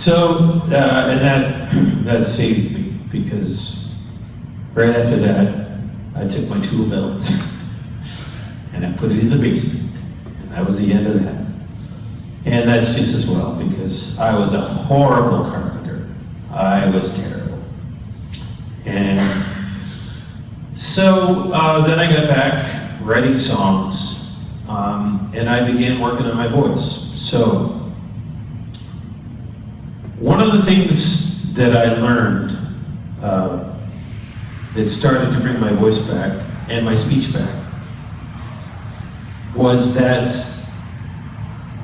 So, and that saved me, because right after that, I took my tool belt and I put it in the basement. And that was the end of that. And that's just as well, because I was a horrible carpenter. I was terrible. And so then I got back writing songs, and I began working on my voice. So one of the things that I learned that started to bring my voice back and my speech back was that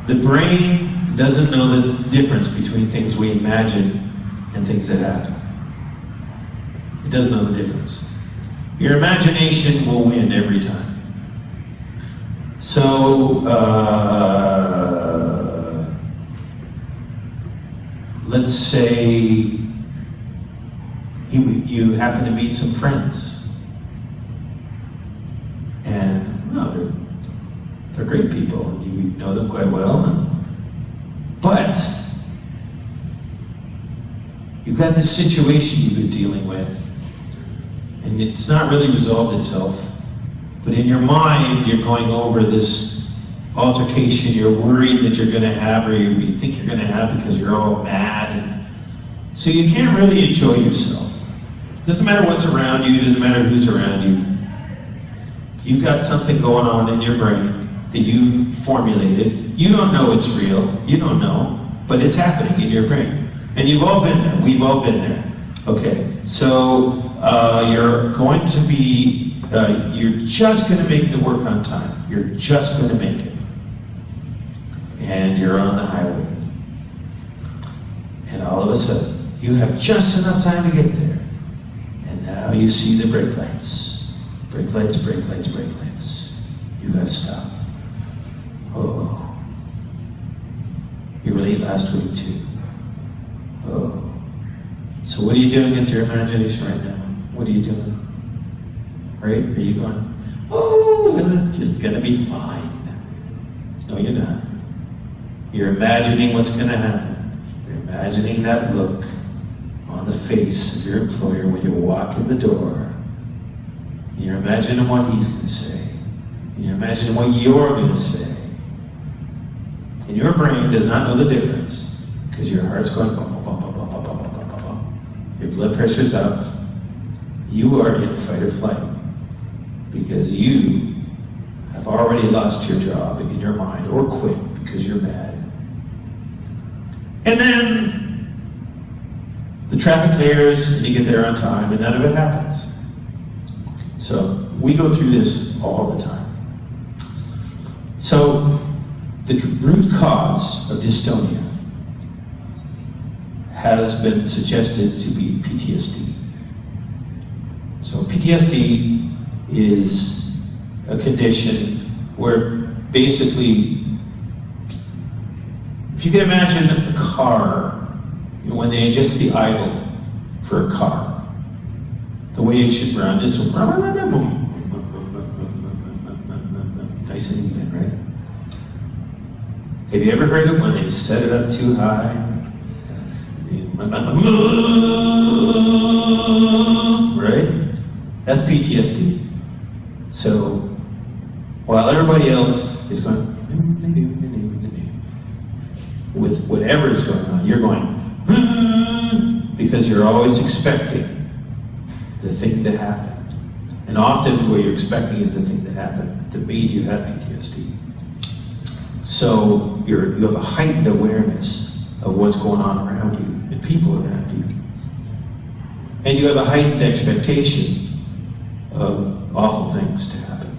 the brain doesn't know the difference between things we imagine and things that happen. It doesn't know the difference. Your imagination will win every time. So, let's say you happen to meet some friends, and well, they're great people, and you know them quite well, but you've got this situation you've been dealing with, and it's not really resolved itself, but in your mind you're going over this altercation you're worried that you're going to have, or you think you're going to have, because you're all mad, and so you can't really enjoy yourself. Doesn't matter what's around you, doesn't matter who's around you. You've got something going on in your brain that you formulated. You don't know it's real, you don't know, but it's happening in your brain. And you've all been there, we've all been there. Okay, so you're going to be, you're just going to make it to work on time. You're just going to make it. And you're on the highway. And all of a sudden, you have just enough time to get there. And now you see the brake lights. Brake lights, brake lights, brake lights. You gotta stop. Oh. You were late last week too. Oh. So what are you doing with your imagination right now? What are you doing? Right? Are you going, oh, it's just gonna be fine? No, you're not. You're imagining what's gonna happen. You're imagining that look on the face of your employer when you walk in the door. And you're imagining what he's going to say. And you're imagining what you're going to say. And your brain does not know the difference, because your heart's going bum, bum, bum, bum, bum, bum, bum, bum, bum, bum. Your blood pressure's up. You are in fight or flight, because you have already lost your job in your mind, or quit because you're mad. And then the traffic clears, and you get there on time, and none of it happens. So we go through this all the time. So the root cause of dystonia has been suggested to be PTSD. So PTSD is a condition where basically, if you can imagine a car, when they adjust the idle for a car, the way it should run is nice and even, right? Have you ever heard it when they set it up too high? Right? That's PTSD. So while everybody else is going with whatever is going on, you're going because you're always expecting the thing to happen. And often what you're expecting is the thing that happened that made you have PTSD. So you have a heightened awareness of what's going on around you and people around you. And you have a heightened expectation of awful things to happen.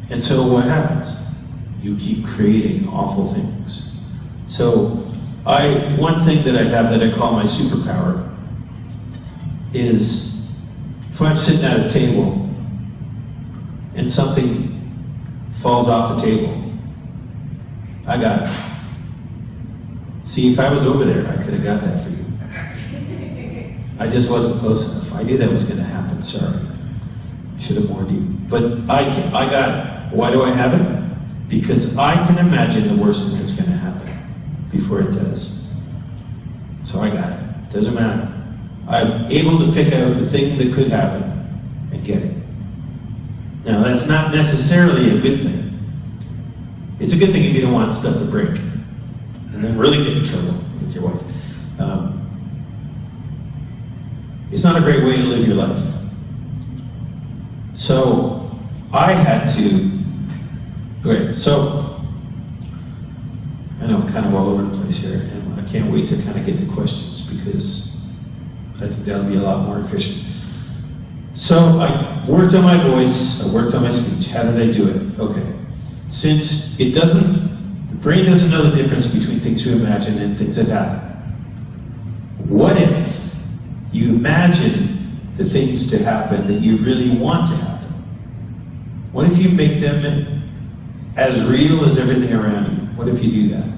And so what happens? You keep creating awful things. So one thing that I have that I call my superpower is if I'm sitting at a table and something falls off the table, I got it. See, if I was over there, I could have got that for you. I just wasn't close enough. I knew that was going to happen, sorry. I should have warned you. But I got it. Why do I have it? Because I can imagine the worst thing that's going to happen before it does. So I got it. Doesn't matter. I'm able to pick out the thing that could happen and get it. Now, that's not necessarily a good thing. It's a good thing if you don't want stuff to break and then really get in trouble with your wife. It's not a great way to live your life. So I had to, great, so I know I'm kind of all over the place here, and I can't wait to kind of get to questions because I think that'll be a lot more efficient. So I worked on my voice, I worked on my speech. How did I do it? Okay. Since the brain doesn't know the difference between things you imagine and things that happen. What if you imagine the things to happen that you really want to happen? What if you make them as real as everything around you? What if you do that?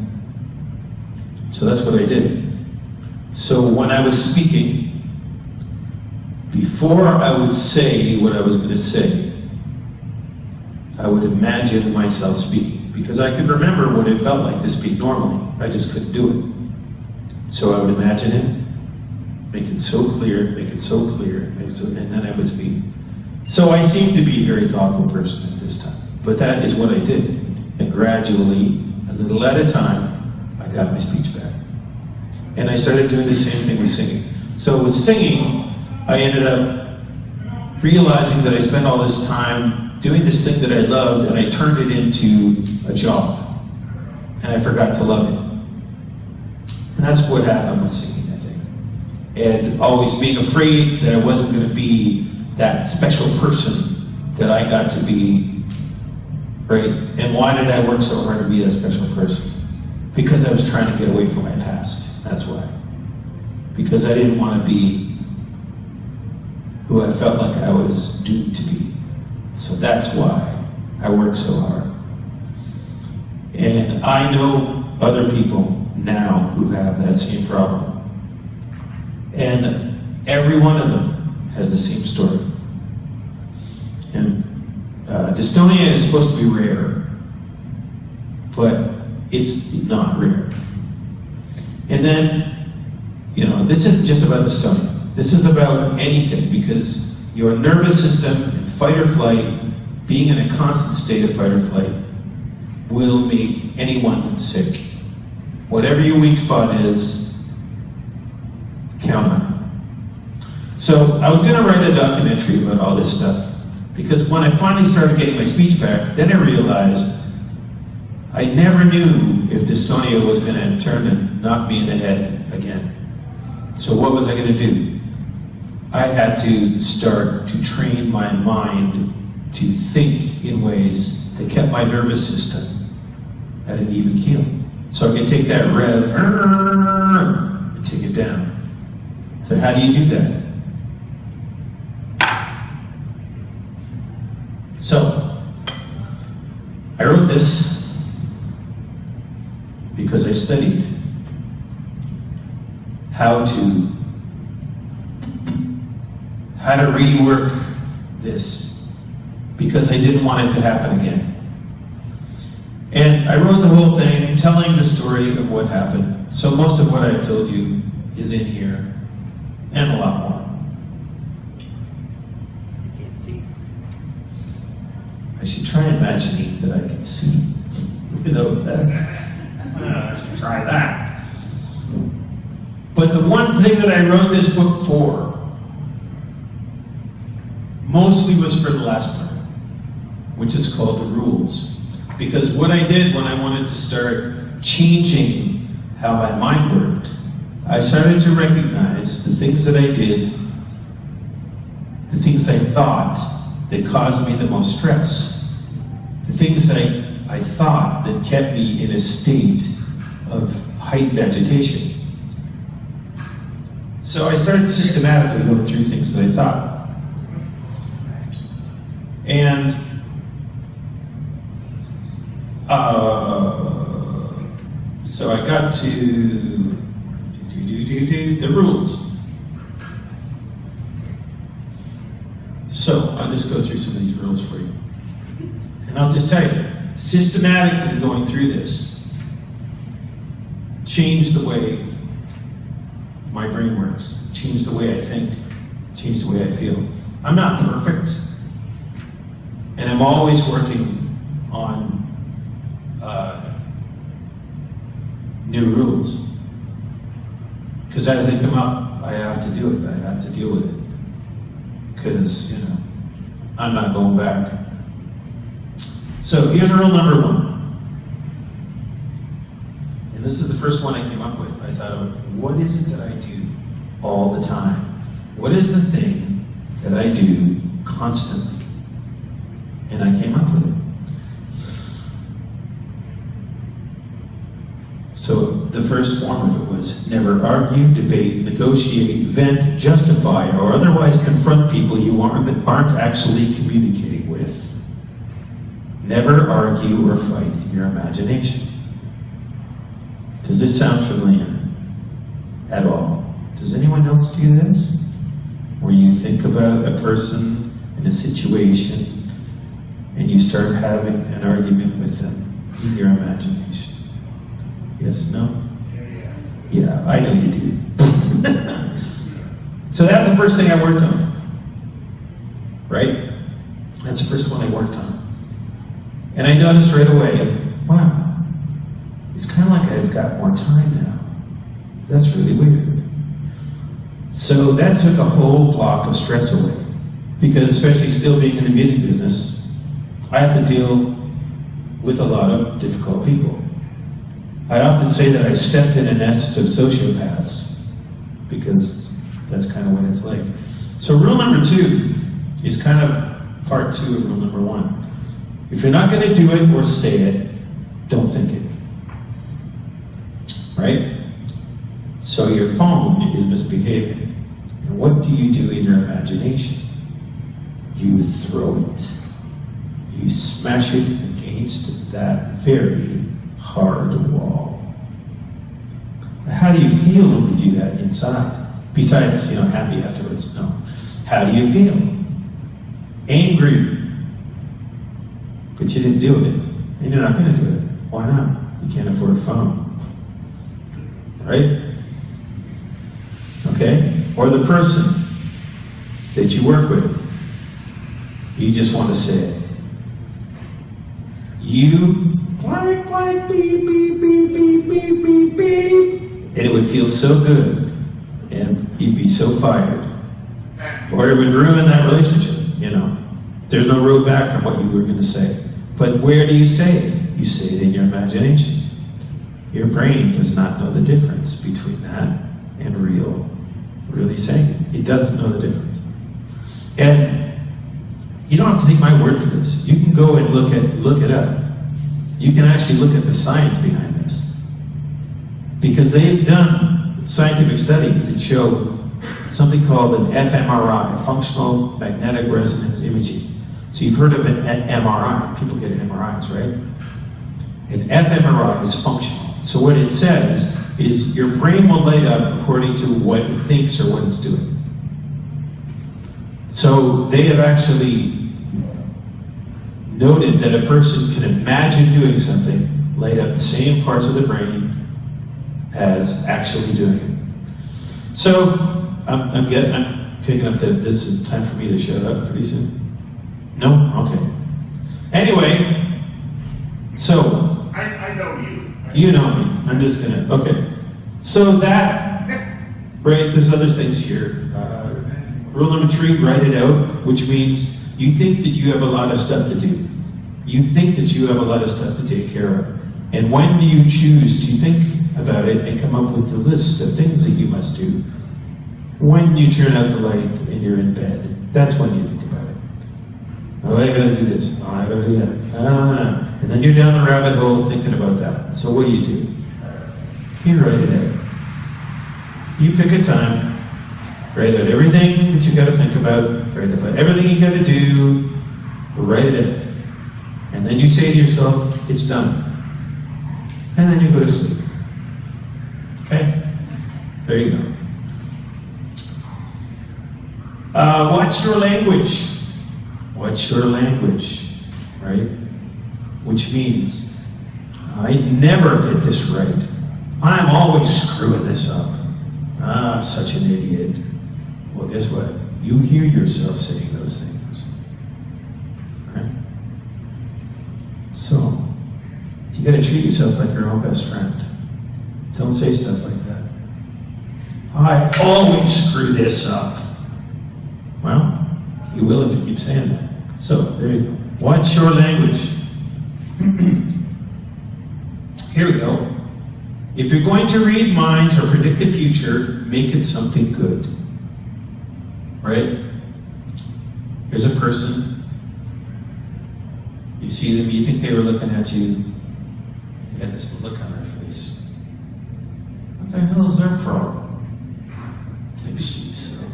So that's what I did. So when I was speaking, before I would say what I was going to say, I would imagine myself speaking, because I could remember what it felt like to speak normally. I just couldn't do it. So I would imagine it, make it so clear, make it so clear, and then I would speak. So I seemed to be a very thoughtful person at this time, but that is what I did. And gradually, a little at a time, I got my speech back. And I started doing the same thing with singing. So with singing, I ended up realizing that I spent all this time doing this thing that I loved, and I turned it into a job. And I forgot to love it. And that's what happened with singing, I think. And always being afraid that I wasn't going to be that special person that I got to be, right? And why did I work so hard to be that special person? Because I was trying to get away from my past. That's why. Because I didn't want to be who I felt like I was doomed to be. So that's why I worked so hard. And I know other people now who have that same problem. And every one of them has the same story. And dystonia is supposed to be rare, but it's not rare. And then, you know, this isn't just about dystonia. This is about anything, because your nervous system, in fight or flight, being in a constant state of fight or flight, will make anyone sick. Whatever your weak spot is, count on it. So I was going to write a documentary about all this stuff, because when I finally started getting my speech back, then I realized I never knew if dystonia was going to turn and knock me in the head again. So what was I going to do? I had to start to train my mind to think in ways that kept my nervous system at an even keel. So I could take that rev and take it down. So how do you do that? So I wrote this because I studied how to rework this, because I didn't want it to happen again. And I wrote the whole thing telling the story of what happened. So most of what I've told you is in here, and a lot more. I can't see. I should try imagining that I can see without that. I should try that. But the one thing that I wrote this book for mostly was for the last part, which is called the rules. Because what I did when I wanted to start changing how my mind worked, I started to recognize the things that I did, the things I thought that caused me the most stress, the things I thought that kept me in a state of heightened agitation. So I started systematically going through things that I thought. And so I got to the rules. So I'll just go through some of these rules for you. And I'll just tell you, systematically going through this changed the way my brain works, change the way I think, change the way I feel. I'm not perfect, and I'm always working on new rules. Because as they come up, I have to do it. I have to deal with it. Because, you know, I'm not going back. So here's rule number 1. And this is the first one I came up with. I thought, what is it that I do all the time? What is the thing that I do constantly? And I came up with it. So the first form of it was never argue, debate, negotiate, vent, justify, or otherwise confront people you aren't actually communicating with. Never argue or fight in your imagination. Does this sound familiar at all? Does anyone else do this? Where you think about a person in a situation and you start having an argument with them in your imagination? Yes, no? Yeah, I know you do. So that's the first thing I worked on. Right? That's the first one I worked on. And I noticed right away, wow, it's kind of like I've got more time now. That's really weird. So that took a whole block of stress away. Because especially still being in the music business, I have to deal with a lot of difficult people. I often say that I stepped in a nest of sociopaths, because that's kind of what it's like. So rule number 2 is kind of part 2 of rule number 1. If you're not going to do it or say it, don't think it. Right? So your phone is misbehaving. And what do you do in your imagination? You throw it. You smash it against that very hard wall. How do you feel when you do that inside? Besides, you know, happy afterwards? No. How do you feel? Angry. But you didn't do it. And you're not going to do it. Why not? You can't afford a phone. Right? Okay? Or the person that you work with. You just want to say it. You blank, blank, beep, beep, beep, beep, beep, beep, beep. And it would feel so good. And you'd be so fired. Or it would ruin that relationship, you know. There's no road back from what you were going to say. But where do you say it? You say it in your imagination. Your brain does not know the difference between that and really saying it. It doesn't know the difference. And you don't have to take my word for this. You can go and look it up. You can actually look at the science behind this. Because they've done scientific studies that show something called an fMRI, functional magnetic resonance imaging. So you've heard of an MRI. People get MRIs, right? An fMRI is functional. So what it says is your brain will light up according to what it thinks or what it's doing. So they have actually noted that a person can imagine doing something, light up the same parts of the brain as actually doing it. So I'm picking up that this is time for me to shut up pretty soon. No? Okay. Anyway, so I know you. You know me. I'm just gonna, okay. So that, right, there's other things here. Rule number 3, write it out, which means you think that you have a lot of stuff to do. You think that you have a lot of stuff to take care of. And when do you choose to think about it and come up with the list of things that you must do? When you turn out the light and you're in bed. That's when you think about it. Oh, I gotta do this. Oh, I gotta do that. And then you're down the rabbit hole thinking about that. So what do? You write it out. You pick a time. Write out everything that you got to think about. Write about everything you got to do. Write it out. And then you say to yourself, it's done. And then you go to sleep. Okay? There you go. What's your language? What's your language? Right? Which means, I never get this right. I'm always screwing this up. I'm such an idiot. Well, guess what? You hear yourself saying those things. Right? So, you gotta treat yourself like your own best friend. Don't say stuff like that. I always screw this up. Well, you will if you keep saying that. So, there you go. Watch your language. Here we go. If you're going to read minds or predict the future, make it something good. Right? Here's a person. You see them, you think they were looking at you. You got this look on their face. What the hell is their problem? I think she's so.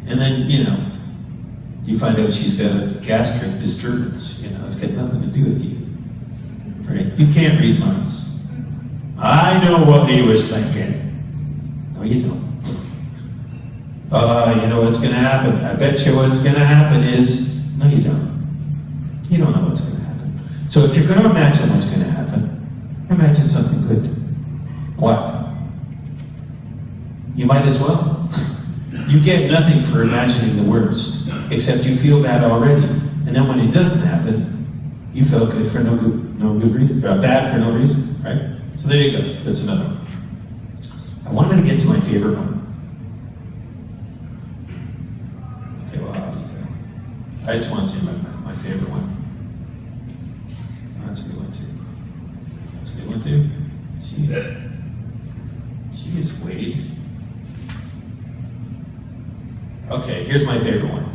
And then, you find out she's got a gastric disturbance. It's got nothing to do with you. Right? You can't read minds. I know what he was thinking. No, you don't. You know what's going to happen. I bet you what's going to happen is, no, you don't. You don't know what's going to happen. So if you're going to imagine what's going to happen, imagine something good. What? You might as well. You get nothing for imagining the worst, except you feel bad already. And then when it doesn't happen, you felt good for no good reason, bad for no reason, right? So there you go. That's another one. I wanted to get to my favorite one. Okay, well, how do you feel? I just want to say my favorite one. That's a good one too. That's a good one too. Jeez, Wade. Okay, here's my favorite one.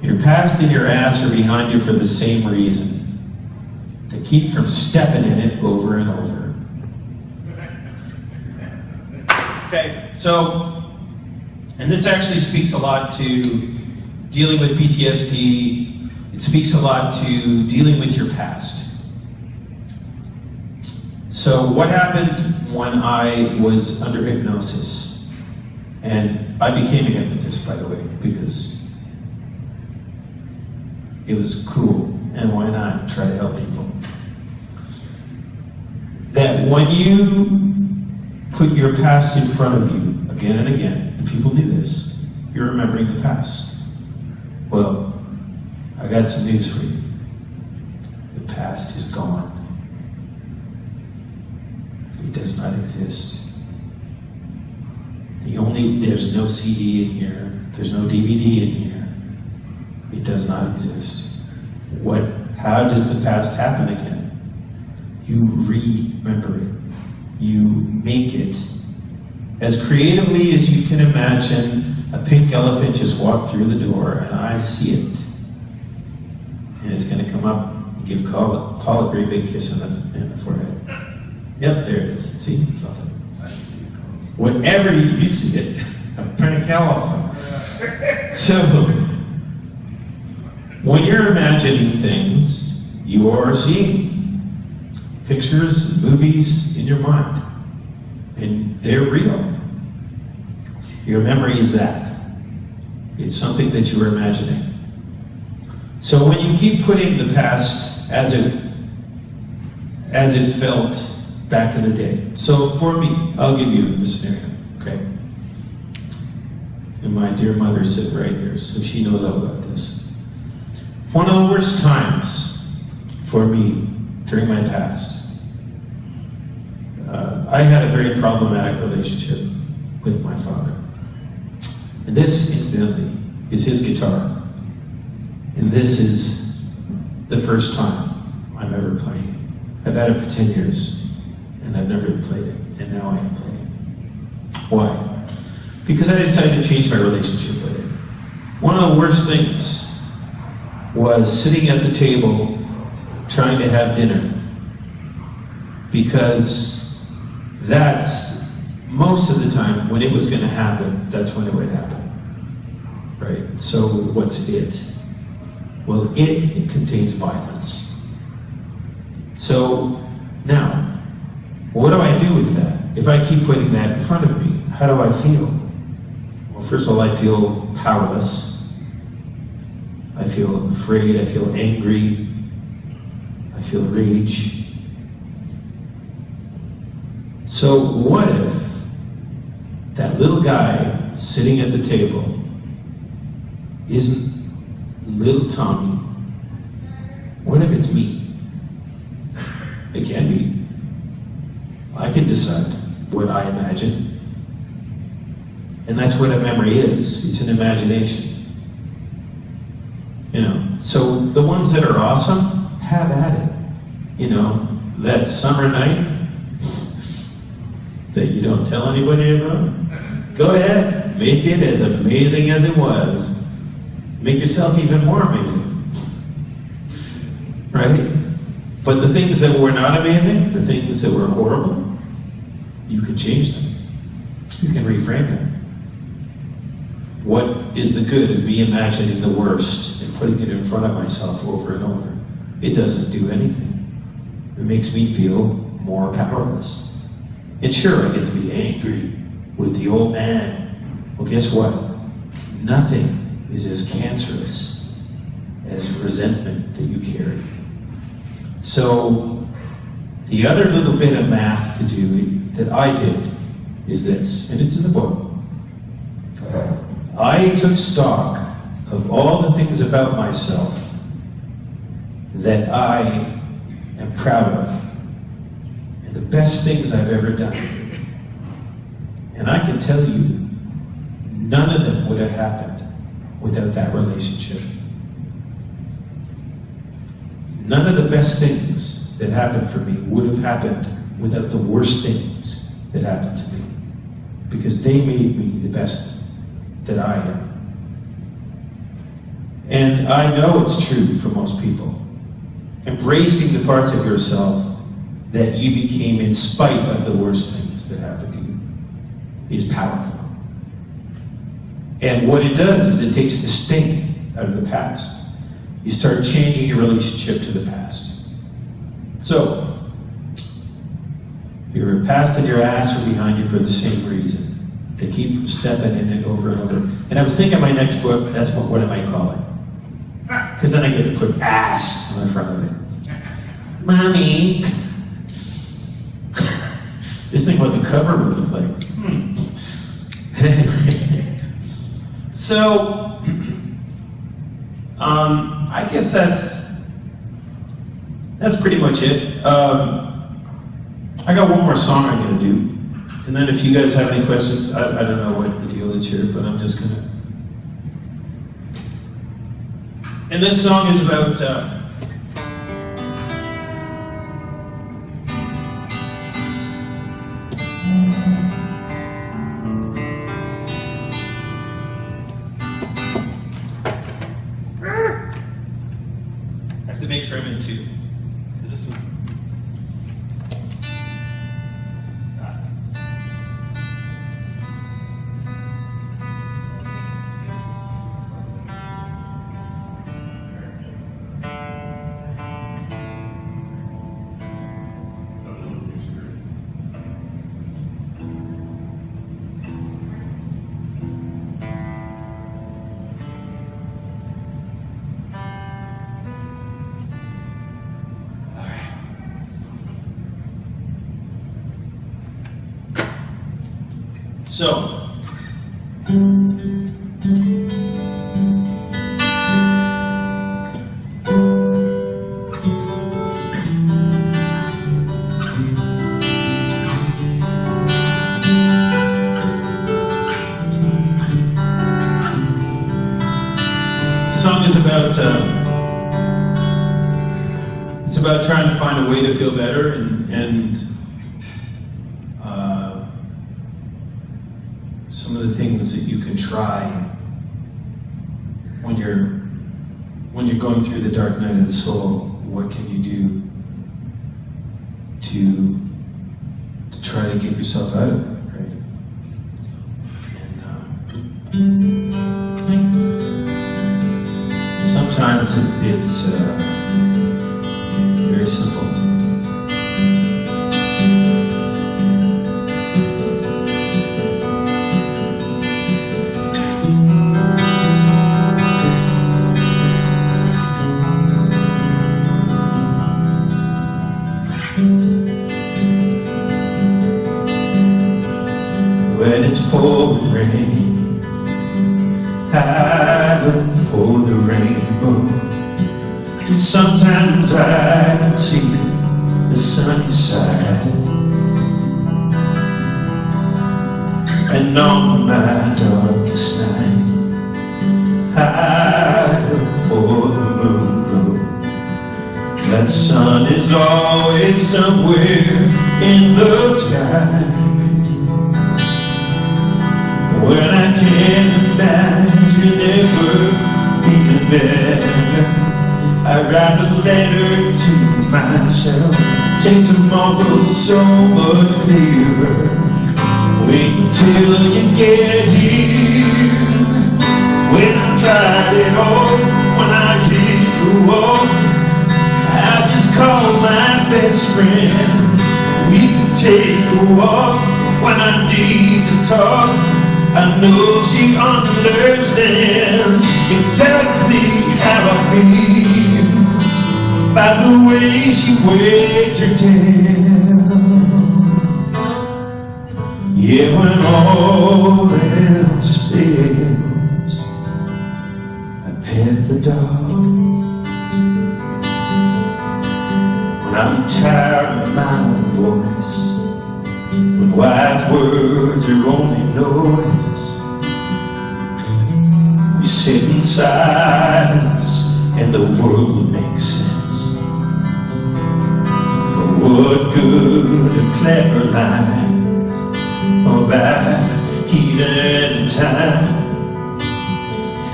Your past and your ass are behind you for the same reason. To keep from stepping in it over and over. Okay, so, and this actually speaks a lot to dealing with PTSD. It speaks a lot to dealing with your past. So what happened when I was under hypnosis? And I became a hypnotist, by the way, because it was cool, and why not try to help people? That when you put your past in front of you again and again, and people do this, you're remembering the past. Well, I got some news for you. The past is gone. It does not exist. There's no CD in here, there's no DVD in here. It does not exist. How does the past happen again? You remember it. You make it. As creatively as you can imagine, a pink elephant just walked through the door, and I see it. And it's going to come up and give Paul a great big kiss in the forehead. Yep, there it is. See? Something. Whenever you see it, a pink elephant. So, when you're imagining things, you are seeing pictures, movies in your mind, and they're real. Your memory is that. It's something that you were imagining. So when you keep putting the past as it felt back in the day. So for me, I'll give you a scenario, okay? And my dear mother sits right here, so she knows all about this. One of the worst times for me during my past, I had a very problematic relationship with my father. And this, incidentally, is his guitar. And this is the first time I'm ever playing it. I've had it for 10 years, and I've never played it, and now I am playing it. Why? Because I decided to change my relationship with it. One of the worst things was sitting at the table trying to have dinner, because that's most of the time when it was going to happen, that's when it would happen, right? So what's it? Well, it contains violence. So now, what do I do with that? If I keep putting that in front of me, how do I feel? Well, first of all, I feel powerless. I feel afraid, I feel angry, I feel rage. So what if that little guy sitting at the table isn't little Tommy? What if it's me? It can be. I can decide what I imagine. And that's what a memory is. It's an imagination. You know, so the ones that are awesome, have at it. You know, that summer night that you don't tell anybody about, go ahead, make it as amazing as it was. Make yourself even more amazing. Right? But the things that were not amazing, the things that were horrible, you can change them. You can reframe them. What is the good of me imagining the worst and putting it in front of myself over and over? It doesn't do anything. It makes me feel more powerless. And sure, I get to be angry with the old man. Well, guess what? Nothing is as cancerous as resentment that you carry. So, the other little bit of math to do that I did is this, and it's in the book. I took stock of all the things about myself that I am proud of, and the best things I've ever done. And I can tell you, none of them would have happened without that relationship. None of the best things that happened for me would have happened without the worst things that happened to me, because they made me the best that I am. And I know it's true for most people. Embracing the parts of yourself that you became in spite of the worst things that happened to you is powerful. And what it does is it takes the sting out of the past. You start changing your relationship to the past. So, your past and your ass are behind you for the same reason. To keep from stepping in it over and over. And I was thinking my next book, that's what I might call it. Because then I get to put ass on the front of it. Mommy. Just think what the cover would look like. So, I guess that's pretty much it. I got one more song I'm going to do. And then if you guys have any questions, I don't know what the deal is here, but I'm just going to... And this song is about... I have to make sure I'm in two. Is this one? So, it's about trying to find a way to feel better and some of the things that you can try when you're going through the dark night of the soul. What can you do to try to get yourself out of it, right? And sometimes it's very simple. rain. I look for the rainbow, and sometimes I can see the sunny side. And on my darkest night, I look for the moon glow. That sun is always somewhere in the sky. When I can't imagine ever feeling better, I write a letter to myself, say tomorrow's so much clearer. Wait until you get here. When I tried it all, when I hit the wall, I just call my best friend. We can take a walk when I need to talk. I know she understands exactly how I feel by the way she wags her tail. Yeah, when all else fails, I pet the dog. When I'm tired of my own voice, when wise words are only noise, we sit in silence and the world makes sense. For what good a clever line, or by heat and time,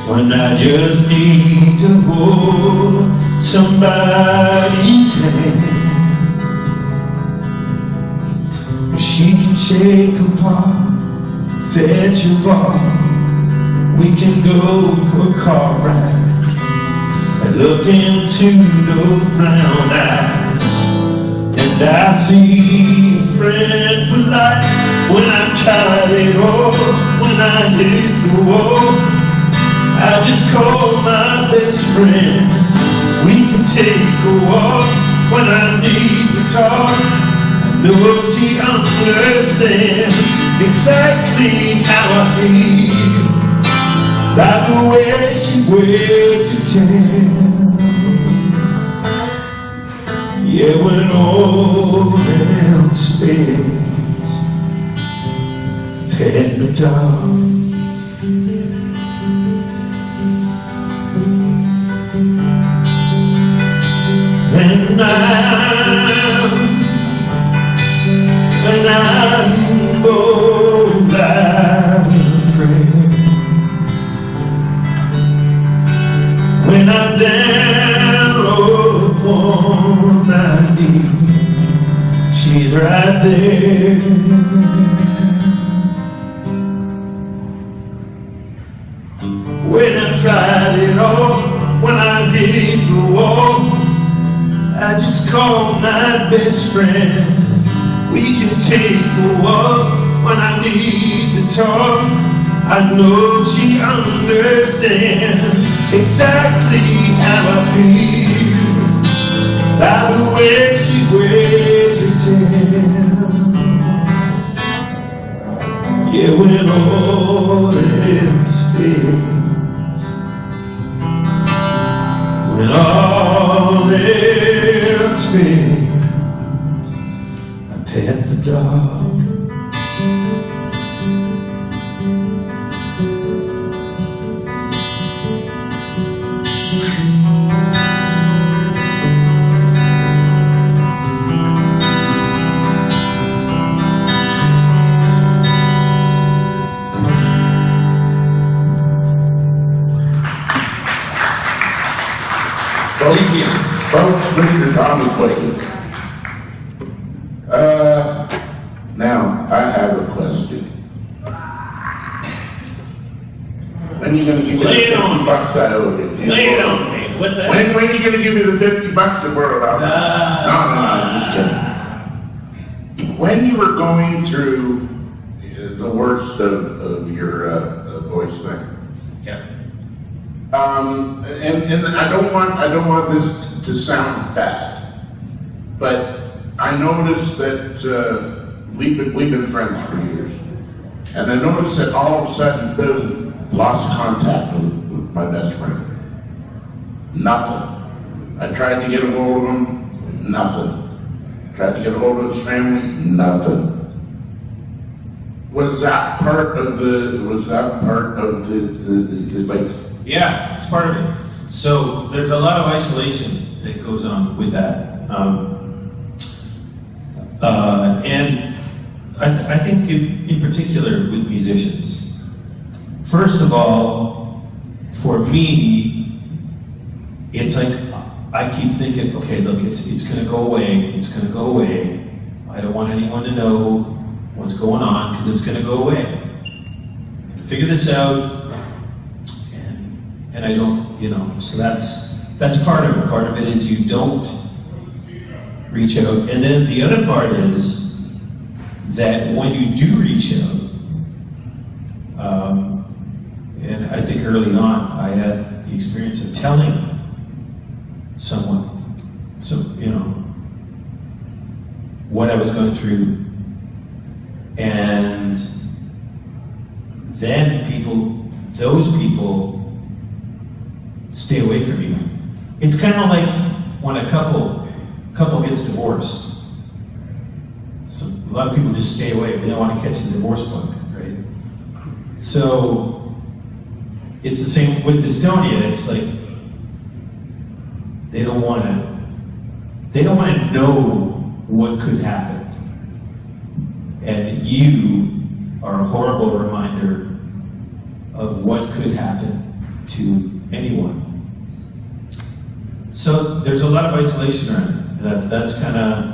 when I just need to hold somebody's hand. She can shake a paw, fetch a ball, we can go for a car ride, and look into those brown eyes, and I see a friend for life. When I've tried it all, when I hit the wall, I just call my best friend. We can take a walk when I need to talk. I know she understands exactly how I feel by the way she waits her tail. Yeah, when all else fails, pet the dog. And I'm bold, I'm afraid. When I'm down upon my knees, she's right there. When I've tried it all, when I hit the wall, I just call my best friend. We can take a walk when I need to talk. I know she understands exactly how I feel by the way she wags her tail. Yeah, when all else fails, when all else fails, I pet the dog. Folks, Mr. Thomas Wade. Now, I have a question. When are you going to give me the 50 bucks I owe you? Lay it on me. What's that? When are you going to give me the 50 bucks to borrow out? No, I'm just kidding. When you were going through the worst of your voice thing, Yeah. and I don't want this to sound bad, but I noticed that we've been friends for years, And I noticed that all of a sudden, boom, lost contact with my best friend. Nothing. I tried to get a hold of him, nothing. Tried to get a hold of his family, nothing. Was that part of the like? Yeah, it's part of it. So there's a lot of isolation that goes on with that. And I think in particular with musicians. First of all, for me, it's like I keep thinking, okay, look, it's gonna go away, it's gonna go away. I don't want anyone to know what's going on because it's gonna go away. I'm gonna figure this out, and I don't, so that's part of it. Part of it is you don't reach out. And then the other part is that when you do reach out, and I think early on I had the experience of telling someone, what I was going through, and then those people stay away from you. It's kind of like when a couple gets divorced. So a lot of people just stay away. They don't want to catch the divorce bug, right? So it's the same with dystonia. It's like they don't want to know what could happen, and you are a horrible reminder of what could happen to anyone. So there's a lot of isolation around it. And that's kind of,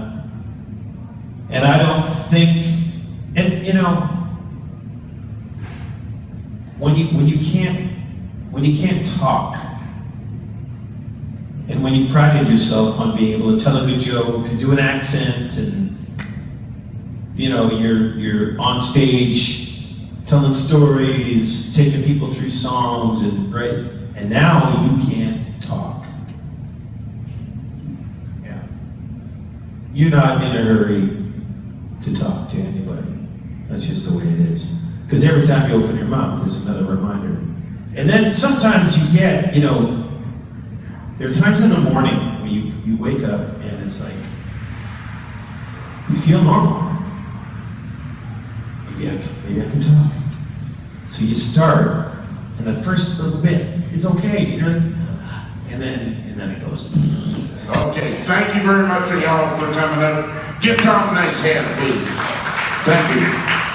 and I don't think, and when you can't talk, and when you prided yourself on being able to tell a good joke and do an accent, and you're on stage telling stories, taking people through songs, and right, and now you can't talk. Yeah, you're not in a hurry to talk to anybody. That's just the way it is. Because every time you open your mouth, there's another reminder. And then sometimes you get, there are times in the morning when you wake up and it's like, you feel normal. Maybe I can talk. So you start, and the first little bit is okay. You're like, and then it goes. Okay, thank you very much, y'all, for coming up. Give Tom a nice hand, please. Thank you.